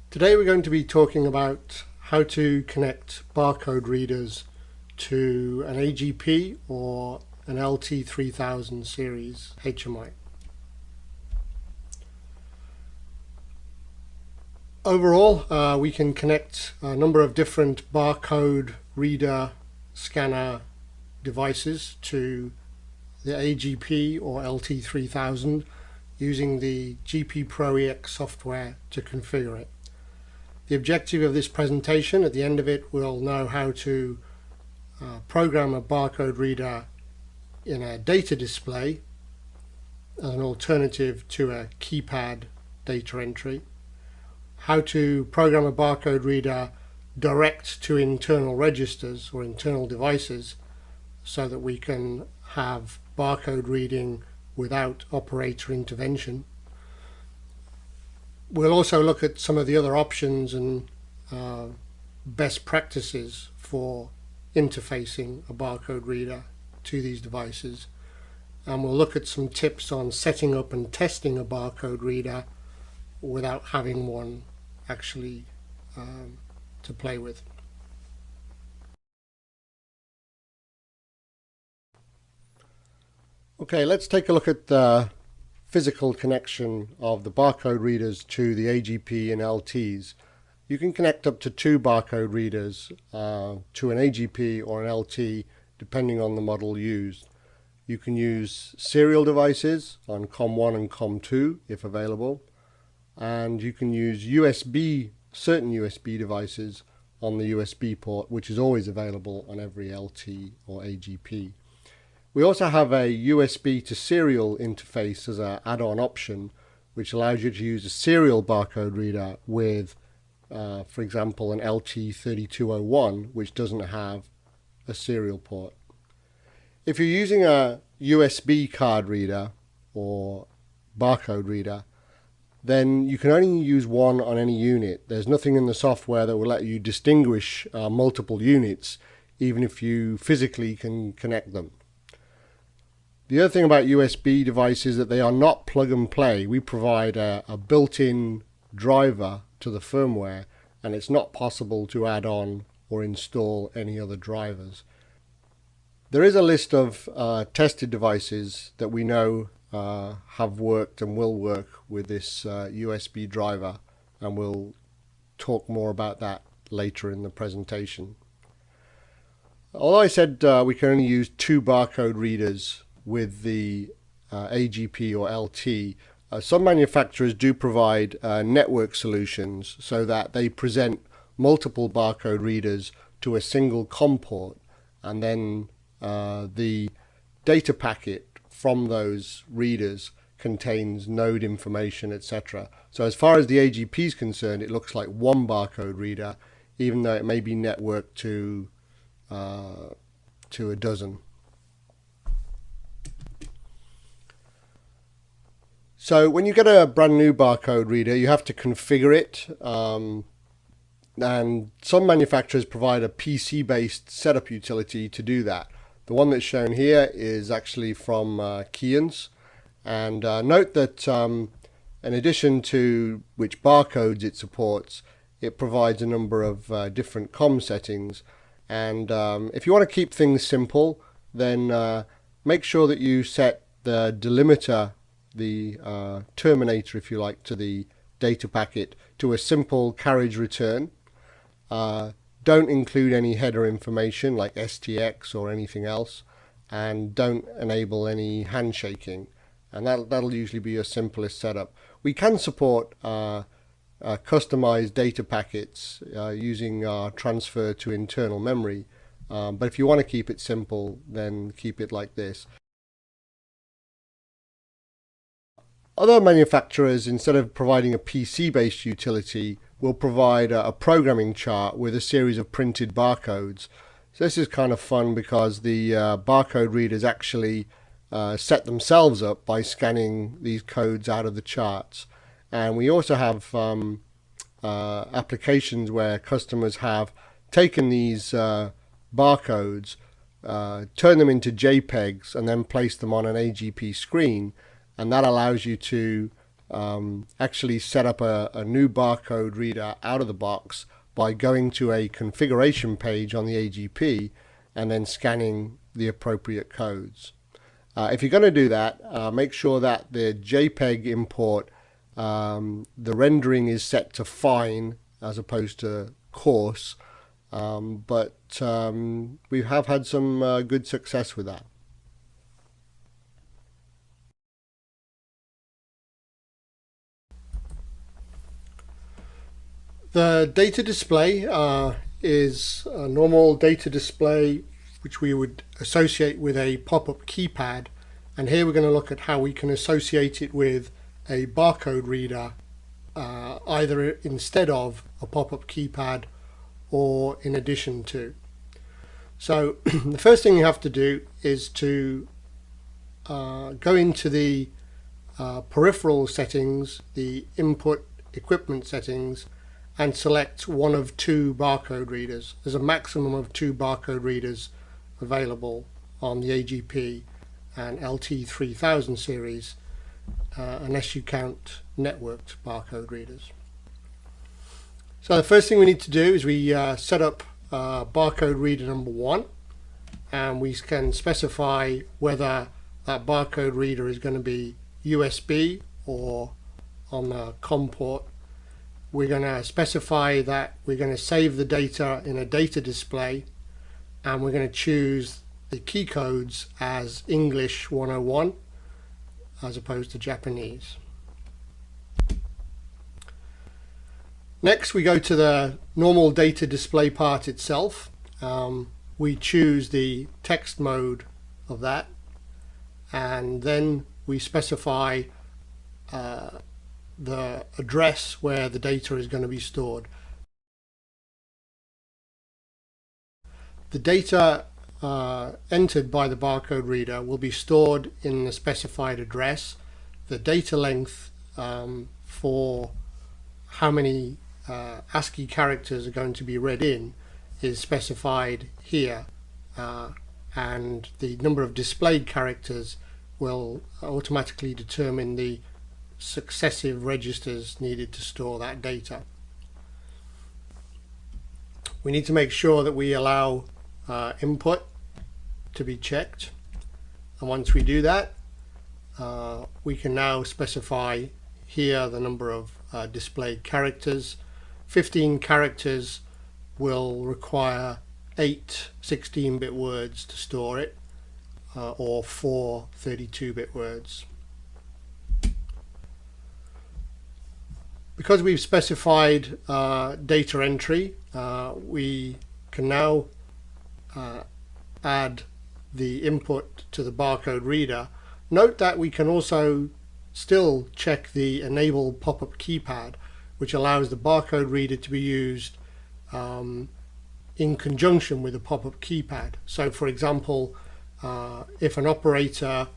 Today we're going to be talking about how to connect barcode readers to an AGP or an LT3000 series HMI. Overall, we can connect a number of different barcode reader scanner devices to the AGP or LT3000 using the GP Pro-EX software to configure it. The objective of this presentation, at the end of it, we'll know how to program a barcode reader in a data display as an alternative to a keypad data entry, how to program a barcode reader direct to internal registers or internal devices so that we can have barcode reading without operator intervention. We'll also look at some of the other options and best practices for interfacing a barcode reader to these devices, and we'll look at some tips on setting up and testing a barcode reader without having one actually to play with. Okay, let's take a look at the physical connection of the barcode readers to the AGP and LTs. You can connect up to 2 barcode readers to an AGP or an LT depending on the model used. You can use serial devices on COM1 and COM2 if available, and you can use certain USB devices on the USB port, which is always available on every LT or AGP. We also have a USB to serial interface as an add-on option, which allows you to use a serial barcode reader with, for example, an LT3000, which doesn't have a serial port. If you're using a USB card reader or barcode reader, then you can only use one on any unit. There's nothing in the software that will let you distinguish multiple units, even if you physically can connect them. The other thing about USB devices is that they are not plug and play. We provide a built-in driver to the firmware, and it's not possible to add on or install any other drivers. There is a list of tested devices that we know have worked and will work with this USB driver, and we'll talk more about that later in the presentation. Although I said we can only use 2 barcode readers with the AGP or LT, some manufacturers do provide network solutions so that they present multiple barcode readers to a single COM port, and then the data packet from those readers contains node information, etc. So as far as the AGP is concerned, it looks like one barcode reader, even though it may be networked to a dozen. So when you get a brand new barcode reader, you have to configure it, and some manufacturers provide a PC-based setup utility to do that. The one that's shown here is actually from Keyence, and note that in addition to which barcodes it supports, it provides a number of different COM settings, and if you want to keep things simple, then make sure that you set the delimiter, the terminator if you like, to the data packet to a simple carriage return. Don't include any header information like STX or anything else, and don't enable any handshaking, and that'll usually be your simplest setup. We can support customized data packets using transfer to internal memory, but if you want to keep it simple, then keep it like this. Other manufacturers, instead of providing a PC-based utility, will provide a programming chart with a series of printed barcodes. So this is kind of fun because the barcode readers actually set themselves up by scanning these codes out of the charts. And we also have applications where customers have taken these barcodes, turn them into JPEGs, and then place them on an AGP screen. And that allows you to actually set up a new barcode reader out of the box by going to a configuration page on the AGP and then scanning the appropriate codes. If you're going to do that, make sure that the JPEG import, the rendering is set to fine as opposed to coarse, but we have had some good success with that. The data display is a normal data display which we would associate with a pop-up keypad, and here we're going to look at how we can associate it with a barcode reader, either instead of a pop-up keypad or in addition to. So the first thing you have to do is to go into the peripheral settings, the input equipment settings, and select one of two barcode readers. There's a maximum of two barcode readers available on the AGP and LT3000 series, unless you count networked barcode readers. So the first thing we need to do is we set up barcode reader number 1, and we can specify whether that barcode reader is going to be USB or on the COM port. We're going to specify that we're going to save the data in a data display, and we're going to choose the key codes as English 101 as opposed to Japanese. Next, we go to the normal data display part itself. We choose the text mode of that, and then we specify the address where the data is going to be stored. The data entered by the barcode reader will be stored in the specified address. The data length for how many ASCII characters are going to be read in is specified here, and the number of displayed characters will automatically determine the successive registers needed to store that data. We need to make sure that we allow input to be checked, and once we do that, we can now specify here the number of displayed characters. 15 characters will require 8 16-bit words to store it, or 4 32-bit words. Because we've specified data entry, we can now add the input to the barcode reader. Note that we can also still check the enable pop-up keypad, which allows the barcode reader to be used in conjunction with the pop-up keypad. So for example, if an operator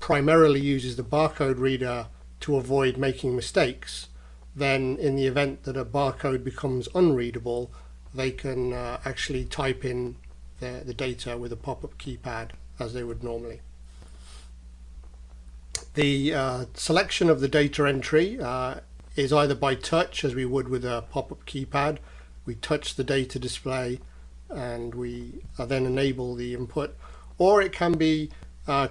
primarily uses the barcode reader to avoid making mistakes, then in the event that a barcode becomes unreadable, they can actually type in the data with a pop-up keypad as they would normally. The selection of the data entry is either by touch, as we would with a pop-up keypad. We touch the data display and we then enable the input, or it can be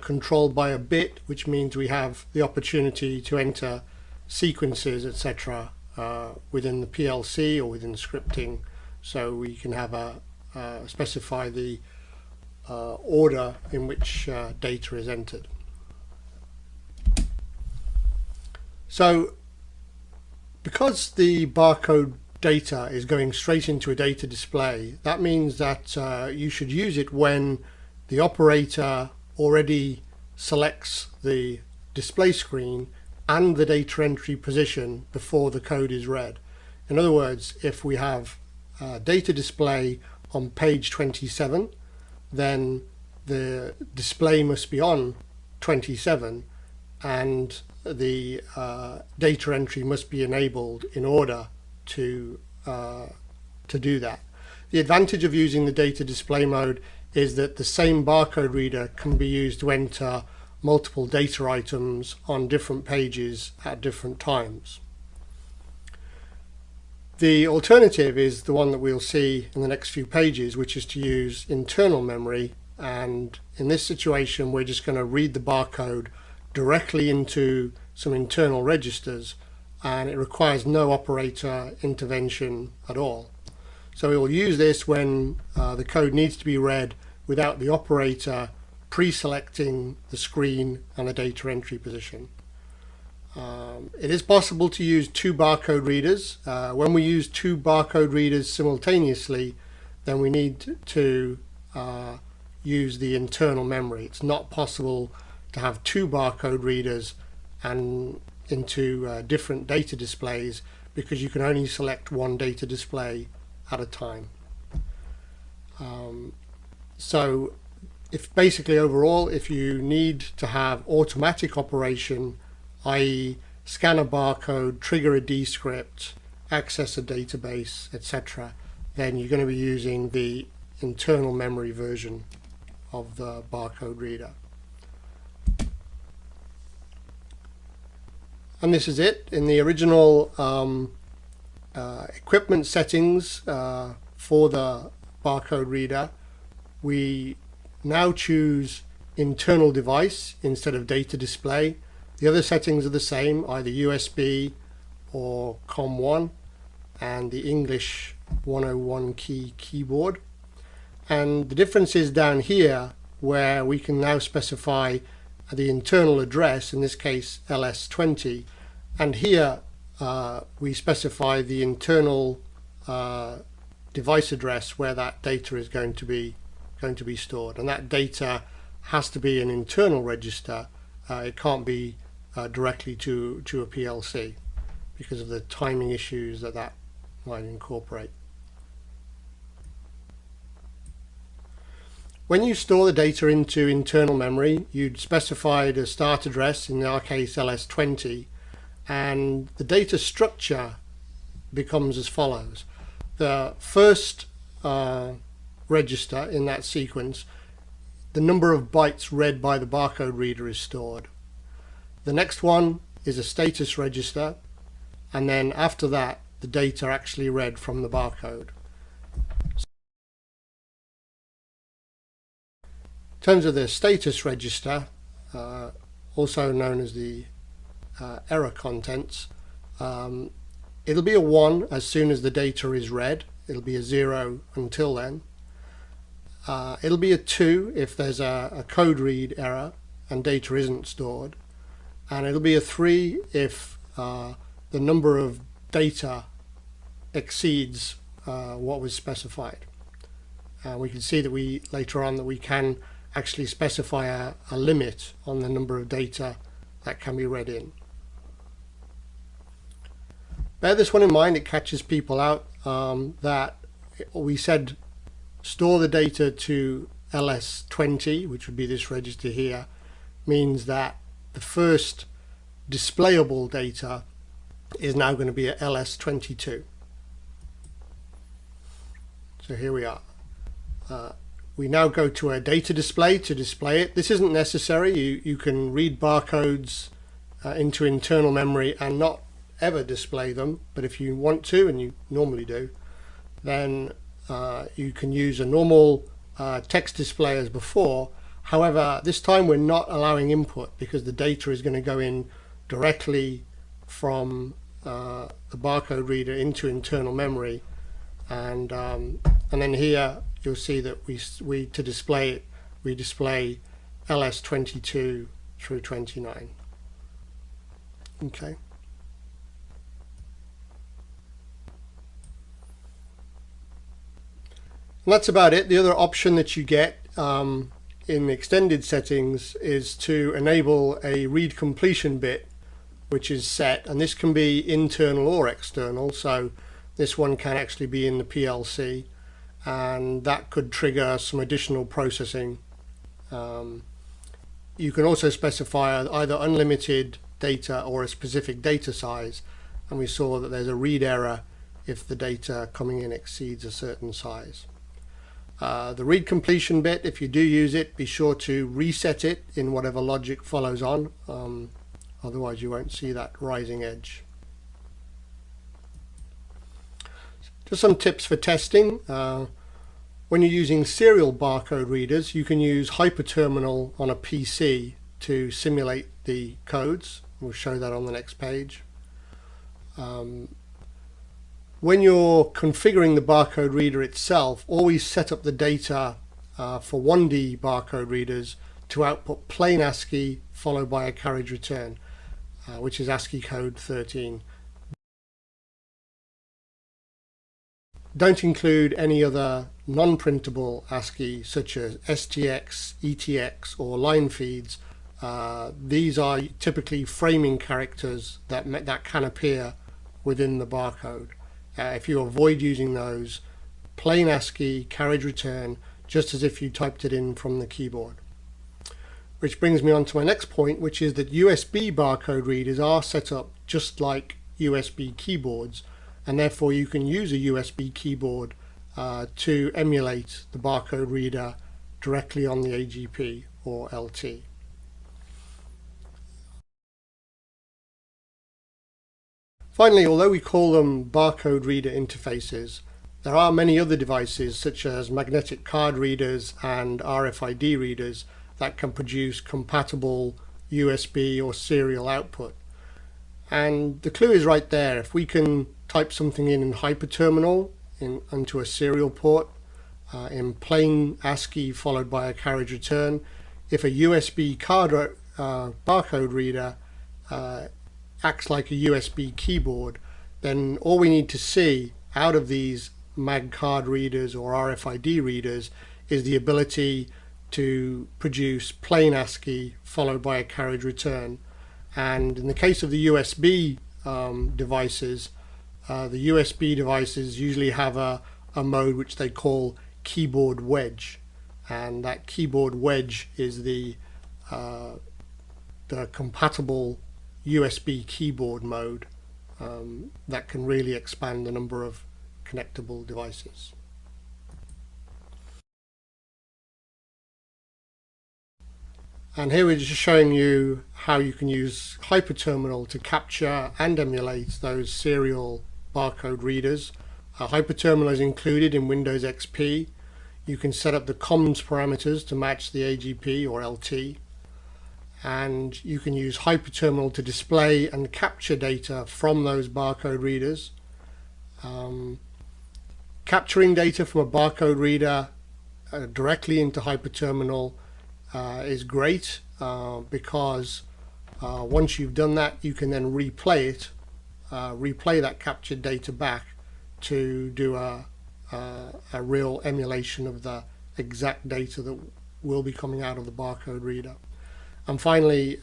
controlled by a bit, which means we have the opportunity to enter sequences, etc., within the PLC or within scripting, so we can have specify the order in which data is entered. So because the barcode data is going straight into a data display, that means that you should use it when the operator already selects the display screen and the data entry position before the code is read. In other words, if we have data display on page 27, then the display must be on 27, and the data entry must be enabled in order to do that. The advantage of using the data display mode is that the same barcode reader can be used to enter multiple data items on different pages at different times. The alternative is the one that we'll see in the next few pages, which is to use internal memory, and in this situation we're just going to read the barcode directly into some internal registers, and it requires no operator intervention at all. So we will use this when the code needs to be read without the operator pre-selecting the screen and the data entry position. It is possible to use two barcode readers. When we use two barcode readers simultaneously, then we need to use the internal memory. It's not possible to have two barcode readers and into different data displays, because you can only select one data display at a time. So if basically overall, if you need to have automatic operation, i.e. scan a barcode, trigger a descript, access a database, etc., then you're going to be using the internal memory version of the barcode reader. And this is it. In the original equipment settings for the barcode reader, we now choose internal device instead of data display. The other settings are the same, either USB or COM1, and the English 101 key keyboard. And the difference is down here, where we can now specify the internal address, in this case LS20, and here we specify the internal device address where that data is going to be stored, and that data has to be an internal register. It can't be directly to a PLC because of the timing issues that might incorporate. When you store the data into internal memory, you'd specify the start address, in our case LS20, and the data structure becomes as follows. The first register in that sequence, the number of bytes read by the barcode reader is stored. The next one is a status register, and then after that the data actually read from the barcode. In terms of the status register, also known as the error contents, it'll be a 1 as soon as the data is read. It'll be a 0 until then. It'll be a 2 if there's a code read error and data isn't stored, and it'll be a 3 if the number of data exceeds what was specified. We can see that later on that we can actually specify a limit on the number of data that can be read in. Bear this one in mind, it catches people out, that we said store the data to LS20, which would be this register here, means that the first displayable data is now going to be at LS22. So here we are. We now go to a data display to display it. This isn't necessary. You can read barcodes into internal memory and not ever display them, but if you want to, and you normally do, then you can use a normal text display as before. However, this time we're not allowing input because the data is going to go in directly from the barcode reader into internal memory, and then here you'll see that we to display it, we display LS22 through 29. Okay. And that's about it. The other option that you get in extended settings is to enable a read completion bit, which is set, and this can be internal or external. So this one can actually be in the PLC, and that could trigger some additional processing. You can also specify either unlimited data or a specific data size, and we saw that there's a read error if the data coming in exceeds a certain size. The read completion bit, if you do use it, be sure to reset it in whatever logic follows on, otherwise you won't see that rising edge. Just some tips for testing. When you're using serial barcode readers, you can use Hyperterminal on a PC to simulate the codes. We'll show that on the next page. When you're configuring the barcode reader itself, always set up the data for 1D barcode readers to output plain ASCII followed by a carriage return, which is ASCII code 13. Don't include any other non-printable ASCII such as STX, ETX or line feeds. These are typically framing characters that can appear within the barcode. If you avoid using those, plain ASCII, carriage return, just as if you typed it in from the keyboard. Which brings me on to my next point, which is that USB barcode readers are set up just like USB keyboards, and therefore you can use a USB keyboard to emulate the barcode reader directly on the AGP or LT. Finally, although we call them barcode reader interfaces, there are many other devices such as magnetic card readers and RFID readers that can produce compatible USB or serial output. And the clue is right there. If we can type something in Hyperterminal into a serial port in plain ASCII followed by a carriage return, if a USB card barcode reader acts like a USB keyboard, then all we need to see out of these mag card readers or RFID readers is the ability to produce plain ASCII followed by a carriage return. And in the case of the USB devices, the USB devices usually have a mode which they call keyboard wedge, and that keyboard wedge is the compatible USB keyboard mode that can really expand the number of connectable devices. And here we're just showing you how you can use Hyperterminal to capture and emulate those serial barcode readers. Hyperterminal is included in Windows XP. You can set up the comms parameters to match the AGP or LT. And you can use Hyperterminal to display and capture data from those barcode readers. Capturing data from a barcode reader directly into Hyperterminal is great because once you've done that, you can then replay that captured data back to do a real emulation of the exact data that will be coming out of the barcode reader. And finally,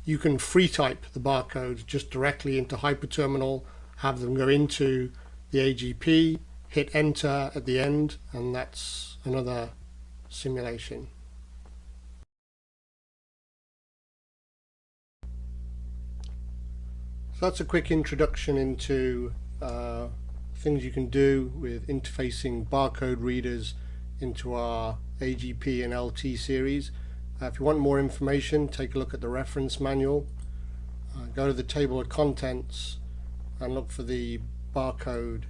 you can free type the barcodes just directly into Hyperterminal, have them go into the AGP, hit enter at the end, and that's another simulation. So that's a quick introduction into things you can do with interfacing barcode readers into our AGP and LT series. If you want more information, take a look at the reference manual. Go to the table of contents and look for the barcode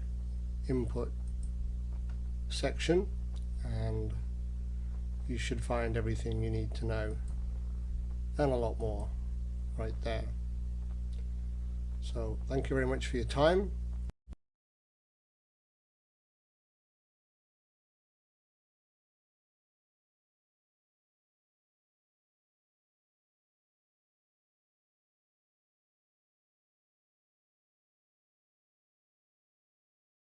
input section, and you should find everything you need to know and a lot more right there. So thank you very much for your time.